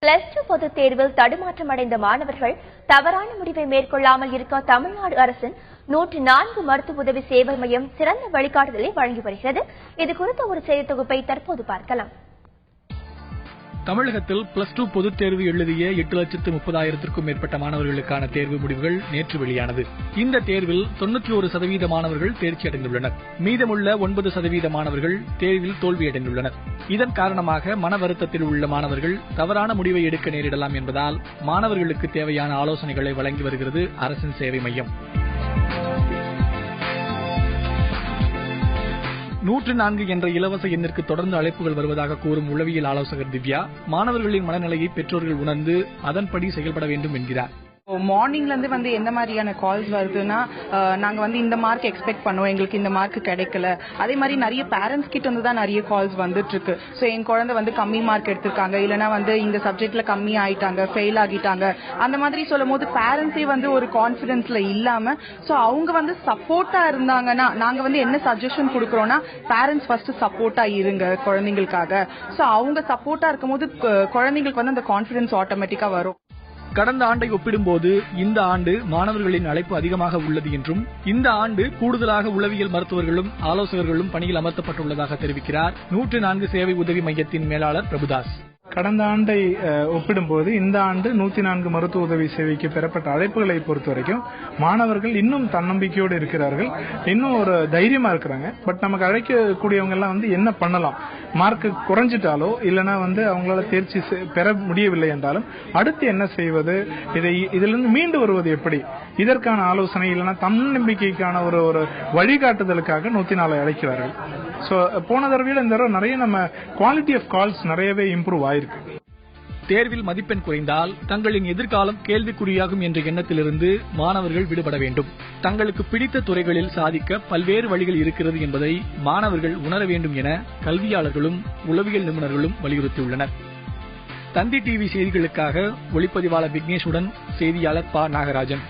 +2 பொதுத் தேர்வில் தடுமாற்றமடைந்த மாணவர்கள் தவறான முடிவை மேற்கொள்ளாமல் இருக்க தமிழ்நாடு அரசின் 104 மருத்துவ உதவி சேவை மையம் சிறந்த வழிகாட்டுதலை வழங்கி வருகிறது. இது குறித்த ஒரு செய்தி தொகுப்பை தற்போது பார்க்கலாம். தமிழகத்தில் +2 பொதுத் தேர்வு எழுதிய 8,30,000க்கும் மேற்பட்ட மாணவர்களுக்கான தேர்வு முடிவுகள் நேற்று வெளியானது. இந்த தேர்வில் 91% மாணவர்கள் தேர்ச்சி அடைந்துள்ளனர். மீதமுள்ள 9% மாணவர்கள் தேர்வில் தோல்வியடைந்துள்ளனர். இதன் காரணமாக மன வருத்தத்தில் உள்ள மாணவர்கள் தவறான முடிவை எடுக்க நேரிடலாம் என்பதால் மாணவர்களுக்கு தேவையான ஆலோசனைகளை வழங்கி வருகிறது அரசின் சேவை மையம். 104 என்ற இலவச எண்ணிற்கு தொடர்ந்து அழைப்புகள் வருவதாக கூறும் உளவியல் ஆலோசகர் திவ்யா, மாணவர்களின் மனநிலையை பெற்றோர்கள் உணர்ந்து அதன்படி செயல்பட வேண்டும் என்கிறார். மார்னிங்ல இருந்து எந்த மாதிரியான கால்ஸ் வருதுன்னா, நாங்க இந்த மார்க் எக்ஸ்பெக்ட் பண்ணுவோம், எங்களுக்கு இந்த மார்க் கிடைக்கல. அதே மாதிரி நிறைய பேரண்ட்ஸ் கிட்ட இருந்து தான் நிறைய கால்ஸ் வந்துட்டு இருக்கு. சோ என் குழந்தை கம்மி மார்க் எடுத்திருக்காங்க, இல்லனா இந்த சப்ஜெக்ட்ல கம்மி ஆயிட்டாங்க, ஃபெயில் ஆகிட்டாங்க, அந்த மாதிரி சொல்லும் போது பேரண்ட்ஸே ஒரு கான்பிடன்ஸ்ல இல்லாம சோ அவங்க சப்போர்ட்டா இருந்தாங்கன்னா, நாங்க என்ன சஜஷன் கொடுக்கறோம்னா, பேரண்ட்ஸ் ஃபர்ஸ்ட் சப்போர்ட்டா இருங்க குழந்தைங்களுக்காக. சோ அவங்க சப்போர்ட்டா இருக்கும்போது குழந்தைங்களுக்கு அந்த கான்பிடன்ஸ் ஆட்டோமேட்டிக்கா வரும். கடந்த ஆண்டை ஒப்பிடும்போது இந்த ஆண்டு மாணவர்களின் அழைப்பு அதிகமாக உள்ளது என்றும், இந்த ஆண்டு கூடுதலாக உளவியல் மருத்துவர்களும் ஆலோசகர்களும் பணியில் அமர்த்தப்பட்டுள்ளதாக தெரிவிக்கிறார் 104 சேவை உதவி மையத்தின் மேலாளர் பிரபுதாஸ். கடந்த ஆண்டை ஒப்பிடும்போது இந்த ஆண்டு 104 மருத்துவ உதவி சேவைக்கு பெறப்பட்ட அழைப்புகளை பொறுத்த வரைக்கும் மாணவர்கள் இன்னும் தன்னம்பிக்கையோடு இருக்கிறார்கள், இன்னும் ஒரு தைரியமா இருக்கிறாங்க. பட் நமக்கு அழைக்கக்கூடியவங்க எல்லாம் என்ன பண்ணலாம், மார்க் குறைஞ்சிட்டாலோ இல்லனா அவங்களால தேர்ச்சி பெற முடியவில்லை என்றாலும் அடுத்து என்ன செய்வது, இதிலிருந்து மீண்டு வருவது எப்படி, இதற்கான ஆலோசனை இல்லனா தன்னம்பிக்கைக்கான ஒரு வழிகாட்டுதலுக்காக 104 அழைக்கிறார்கள். சோ போன தடவையில இந்த தடவை நிறைய நம்ம குவாலிட்டி ஆஃப் கால்ஸ் நிறையவே இம்ப்ரூவ் ஆயிருக்கு. தேர்வில் மதிப்பெண் குறைந்தால் தங்களின் எதிர்காலம் கேள்விக்குறியாகும் என்ற எண்ணத்திலிருந்து மாணவர்கள் விடுபட வேண்டும். தங்களுக்கு பிடித்த துறைகளில் சாதிக்க பல்வேறு வழிகள் இருக்கிறது என்பதை மாணவர்கள் உணர வேண்டும் என கல்வியாளர்களும் உளவியல் நிபுணர்களும் வலியுறுத்தியுள்ளனர். தந்தி டிவி செய்திகளுக்காக ஒளிப்பதிவாளர் விக்னேஷுடன் செய்தியாளர் ப. நாகராஜன்.